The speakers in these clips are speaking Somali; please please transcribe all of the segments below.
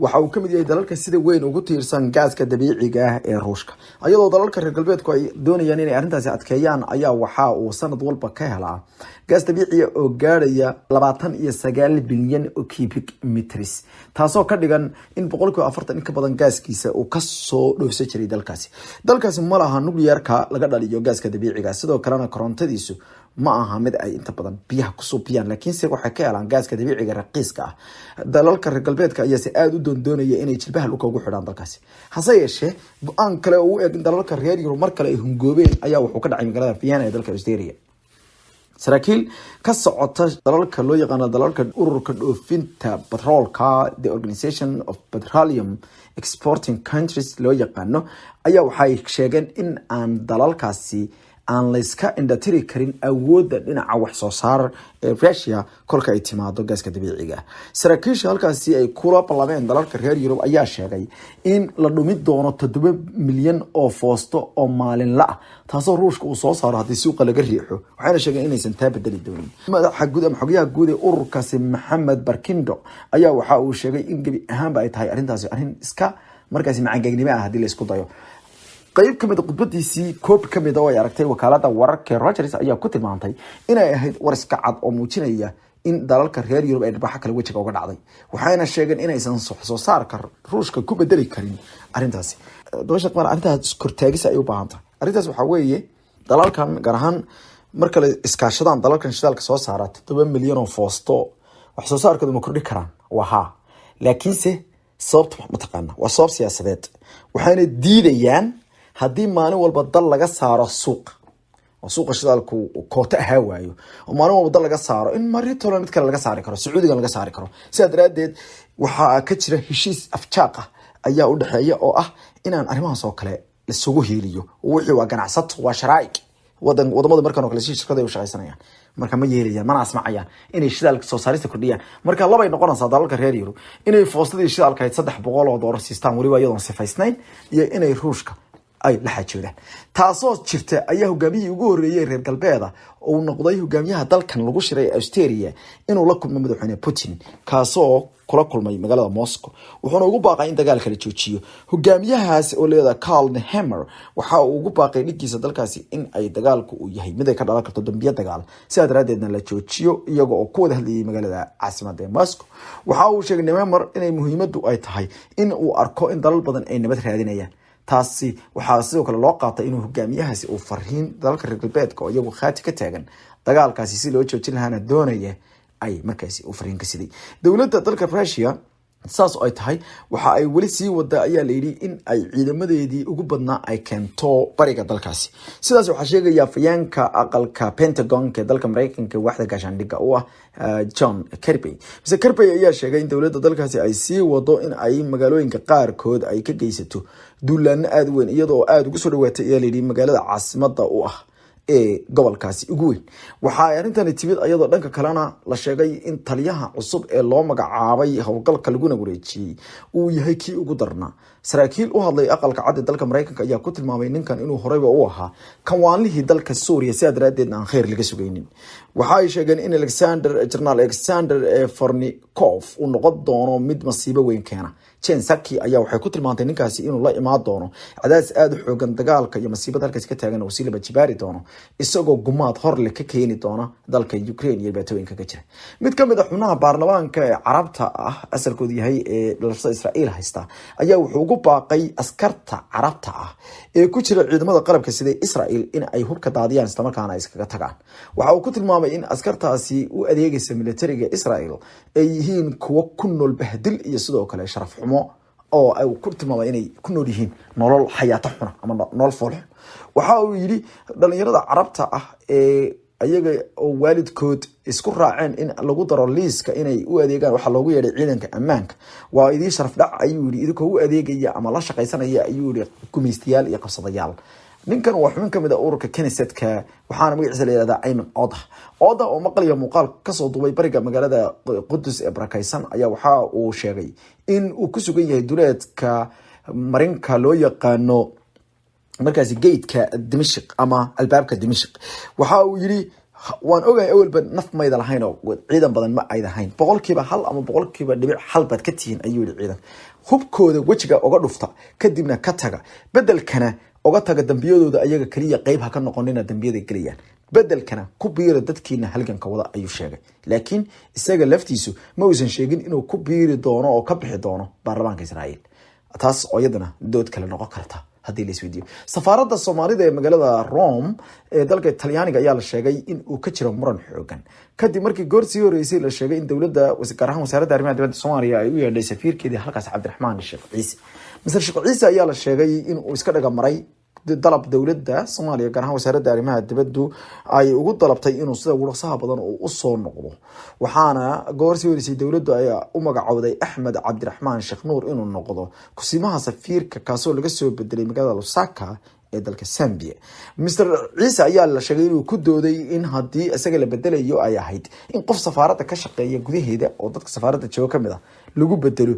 waxa uu kamid yahay dalalka sida weyn ugu tiirsan gaaska dabiiciga ah ee Ruushka ayadoo dalalka reer galbeedku ay doonayaan inay arrintaasi adkeeyaan ayaa waxa uu sanad walba ka helaa gaas dabiici ah oo gaaraya 29 bilyan oo cubic meters taasoo ka dhigan in 40% in ka badan gaaskiisa uu ka soo dhoofsan jiray dalkaasi ma laha nuclearka laga dhaliyo gaaska dabiiciga sidoo kalena korontadiisu ma aha mid ay inta badan biyaha ku suubiyaan laakiin se waxay ka helaan gaaska dabiiciga raqiiska ah dalalka reer galbeedka ayaa si aad u doondoonaya inay jilbaha dhulka ugu xidhaan dalkaasi hase yeeshee go'aan kale oo u eeg dalalka reer Yurub mar kale ay hungoobeen ayaa wuxuu ka dhacay magaalada Vienna ee dalka Austria saraakiil ka socota dalalka loo yaqaan dalalka ururka dhoofinta petroolka the Organization of Petroleum Exporting Countries loo yaqaano ayaa waxay sheegeen in aan dalalkaasi aan la iska indhatiri karin awoodda dhinaca wax soo saar ee Russia kolka ay timaado gaaska dabiiciga saraakiisha halkaasi ay kula ballameen dalalka reer Yurub ayaa sheegay in la dhumi doono 7 milyan oo foosto oo maalinle ah taasoo Ruushka uu soo saaro hadii suuqa laga riixo waxaana sheegeen inaysan taa bedeli doonin madaxa guud ama xogayaha guud ee ururkaasi Maxamed Barkindo ayaa waxa uu sheegay in gabi ahaanba ay tahay arrintaasi arrin iska markaasi macaangegnimo ah hadii la isku dayo qayb kamid khudbadiisii koob kamid oo ay aragtay wakaalada wararka Reuters ayaa ku tilmaantay inay ahayd war iska cad oo muujinaya in dalalka reer Yurub ay dhabaxa kala wajiga uga dhacday waxayna sheegeen inaysan soo saarka Ruushka ku bedeli karin arrintaasi doosha qara arrintaas kortaagis ay u baahan tahay arrintaas waxa weeye dalalkan gaar ahaan marka la iskaashadaan dalalkan shidaalka soo saara 7 milyan oo foosto wax soo saarkooda ma kordhi karaan waxa laakiinse sababta ma taqaana waa sabab siyaasadeed waxayna diidayaan haddii maalin walba dal laga saaro suuqa shidaalku koota ahaa waayo oo maalin walba dal laga saaro in maritola mid kale laga saari karo Sacuudiga laga saari karo sidaa daraadeed waxaa ka jira heshiis afjaaq ah ayaa u dhaxeeya oo ah inaan arrimahaas oo kale la sugu heeliyo wixii waa ganacsato waa sharaa'ig wadamada markaan oo kale shirkada ay u shaqaysanayaan marka ma yeelayaan mana asmacayaan inay shidaalka soo saarista kordhiyaan marka laba ay noqonaysaa dalalka reer Yurub inay foostadii shidaalka ay $300 siistaan waliba iyadoon sifaysnayn iyo inay Ruushka ay la xajoodaan taasoo jirta ayaa hogaamiyihii ugu horeeyay reer galbeeda oo noqday hogaamiyaha dalkan lagu shiray Austria inuu la kulmo madaxweyne Putin kaasoo kula kulmay magaalada Moscow wuxuuna ugu baaqay in dagaalka la joojiyo hogaamiyahaas oo leeyahay Karl Nehammer waxa uu ugu baaqay dhigiisa dalkaasi in ay dagaalku uu yahay mid ay ka dhalan karto dambiyo dagaal sidaa daraadeedna la joojiyo iyaga oo ku wada hadlayay magaalada caasimadda ee Moscow waxa uu sheegay Nehammer inay muhiimadu ay tahay in uu arko in dalal badan ay nabad raadinayaan taasi waxaa sidoo kale loo qaatay inuu hogaamiyahaasi uu farriin dalalka reer galbeedka oo iyagu khaati ka taagan dagaalkaasi si loo joojin lahaana doonaya ay markaasi u farriin ka siday dowladda dalka Russia saas oo ay tahay waxa ay wali sii wada ayaa la yiri in ay ciidamadeedii ugu badnaa ay keento bariga dalkaasi sidaas waxa sheegaya fayaanka aqalka Pentagon ee dalka Mareykanka waxda gaashaandhigga oo ah John Kirby ayaa sheegay in dowladda dalkaasi ay sii wado in ay magaalooyinka qaarkood ay ka geysato duulaan aad weyn iyadoo aad ugu soo dhawaatay ayaa la yiri magaalada caasimadda u ah ee gobolkaasi ugu weyn waxa ay arrintan timid ayadoo dhanka kalena la sheegay in taliyaha cusub ee loo magacaabay howlgalka laguna wareejiyay uu yahay kii ugu darnaa saraakiil u hadlay aqalka cad ee dalka Mareykanka ayaa ku tilmaamay ninkan inuu horeyba u ahaa kanwaanlihii dalka Suuriya si daraadeedna aan khayr laga sugaynin waxa ay sheegeen in General Alexander Fornikov uu noqon doono mid masiibo weyn keena Jen Psaki ayaa waxay ku tilmaantay ninkaasi inuu la imaan doono cadaadis aad u xoogan dagaalka iyo masiibada halkaas ka taagan oo si laba jibaari doono isagoo gumaad hor leh ka keeni doona dalka Ukraine iyo baatooyinka ka jira mid kamid ah xubnaha baarlamaanka ee Carabta ah asalkoodu yahay ee dalka Israa'iil haysta ayaa wuxuu ugu baaqay askarta Carabta ah ee ku jira ciidamada qalabka sida Israa'iil in ay hubka daadiyaan isla markaana ay iskaga tagaan waxa uu ku tilmaamay in askartaasi u adeegaysa militariga Israa'iil ay yihiin kuwa ku nool bahdil iyo sidoo kale sharaf xumo oo ay ku tilmaamay inay ku nool yihiin nolol xayaato xun ama nolol fool waxa uu yiri dhalinyarada Carabta ah ee ayaga oo waalidkood isku raaceen in lagu daro liiska inay u adeegaan waxa loogu yeeray ciidanka ammaanka waa idii sharaf dhac ayuu yiri idinku u adeegaya ama la shaqaysanaya ayuu yiri gumeystayaal iyo qabsadayaal ninkan waa xubin kamid ah ururka Knessetka waxaana magaciisa la yiraahdaa Ayman Oda oo maqliyo muuqaal ka soo duubay bariga magaalada Qudus ee barakaysan ayaa waxa uu sheegay in uu ku sugan yahay duleedka marinka loo yaqaano markaasi geedka Dimashq ama albaabka Dimashq waxa uu yiri waan ogahay awalba naf mayda lahayn oo ciidan badan ma ayda hayn boqolkiiba hal ama boqolkiiba dhibic hal baad ka tihiin ayuu yidhi ciidan hubkooda wejiga uga dhufta kadibna ka taga bedelkana uga taga dambiyadooda ayaga kaliya qayb ha ka noqonina dambiyada gelayaan bedelkana ku biira dadkiina halganka wada ayuu sheegay laakiin isaga laftiisu ma uusan sheegin inuu ku biiri doono oo ka bixi doono baarlamaanka Israa'iil taas oo iyadana dood kale noqon karta haddii la isweydiiyo safaaradda Soomaalida ee magaalada Rome ee dalka Talyaaniga ayaa la sheegay in uu ka jiro muran xoogan kadib markii goorsii horeysay la sheegay in dawladda gaar ahaan wasaaradda arrimaha dibadda Soomaaliya ay u yeedhay safiirkeedii halkaas Cabdiraxmaan Sheekh Ciise Mr. Sheekh Ciise ayaa la sheegay in uu iska dhaga maray dalab dawladda Soomaaliya gaar ahaan wasaaradda arrimaha dibadda ay ugu dalabtay inuu sida ugu dhaqsaha badan u soo noqdo waxaana goorsii horeysay dawladdu ay u magacowday Axmed Cabdiraxmaan Sheekh Nuur inuu noqdo kusimaha safiirka kaasoo laga soo bedelay magaalada Lusaka ee dalka Zambia Mr. Ciise ayaa la sheegay inuu ku dooday in haddii isaga la bedelayo ay ahayd in qof safaaradda ka shaqeeya gudaheeda oo dadka safaaradda jooga kamid ah lagu bedelo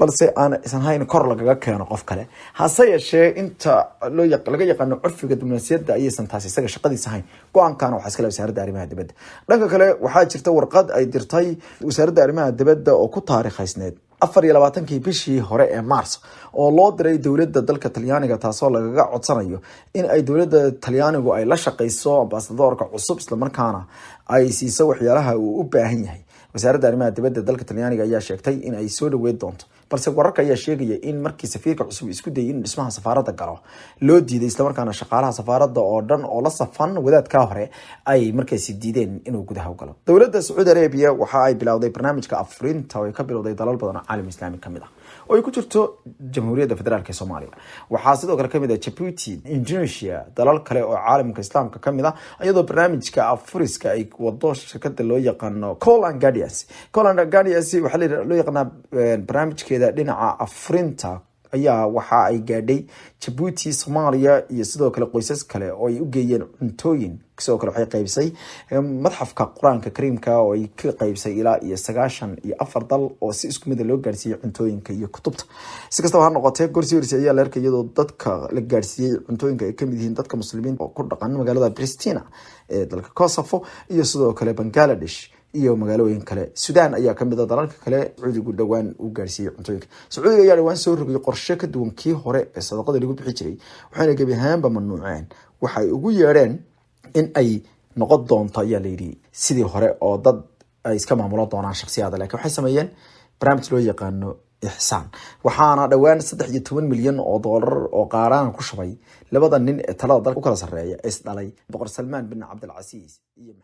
balse aan isan hayn kor lagaga keeno qof kale hase yeeshee inta laga yaqaano curfiga diblomaasiyadda ayaysan taasi isaga shaqadiisa hayn go'aankan waxa iska leh wasaaradda arrimaha dibadda dhanka kale waxaa jirta warqad ay dirtay wasaaradda arrimaha dibadda oo ku taariikhaysneed 24 bishii hore ee Maars oo loo diray dawladda dalka Talyaaniga taasoo lagaga codsanayo in ay dawladda Talyaanigu ay la shaqeyso ambassadorka cusub isla markaana ay siiso waxyaalaha uu u baahan yahay wasaaradda arrimaha dibadda dalka Talyaaniga ayaa sheegtay in ay soo dhaweyd doonto balse wararka ayaa sheegaya in markii safiirka cusub isku dayay in dhismaha safaaradda galo loo diiday isla markaana shaqaalaha safaaradda oo dhan oo la safan wadaadka hore ay markaasi diideen inuu gudaha u galo dawladda Saudi Arabia waxa ay bilowday barnaamijka afrinta oo ay ka bilowday dalal badan oo caalam islaami kamid ah oo ay ku jirto Jamhuuriyadda Federaalka Soomaaliya waxaa sidoo kale kamid ah Djibouti Indonesia dalal kale oo caalamka islaamka kamid ah iyadoo barnaamijka afriska ay wado shirkadda loo yaqaano Call and Guardians waxa loo yaqaanaa barnaamijkeeda dhinaca afrinta ayaa waxa ay gaadhay Djibouti Soomaaliya iyo sidoo kale qoysas kale oo ay u geeyeen cuntooyin sidoo kale waxay qaybisay madxafka Quraanka Kariimka oo ay ka qaybisay ilaa iyo 94 dal oo si isku mid ah loo gaarsiiyay cuntooyinka iyo kutubta si kastaba ha noqotee gorsii ayaa la arkay iyadoo dadka la gaarsiiyay cuntooyinka ay kamid yihiin dadka muslimiinta oo ku dhaqan magaalada Pristina ee dalka Kosovo iyo sidoo kale Bangladesh iyo magaalooyin kale Suudaan ayaa kamid ah dalalka kale Sacuudigu dhawaan u gaarsiiyay cuntooyinka Sacuudiga ayaa dhawaan soo rogay qorshe ka duwan kii hore ee sadaqada lagu bixi jiray waxaana gabi ahaanba mamnuuceen waxay ugu yeereen in ay noqon doonto ayaa la yiri sidii hore oo dad ay iska maamulo doonaan shakhsiyaadka laakiin waxay sameeyeen barnaamij loo yaqaano ihsaan waxaana dhawaan 13 milyan oo dollar oo qaaraan ku shubay labada nin ee talada dalka u kala sareeya is dhalay boqor Salmaan bin Abdul Aziz iyo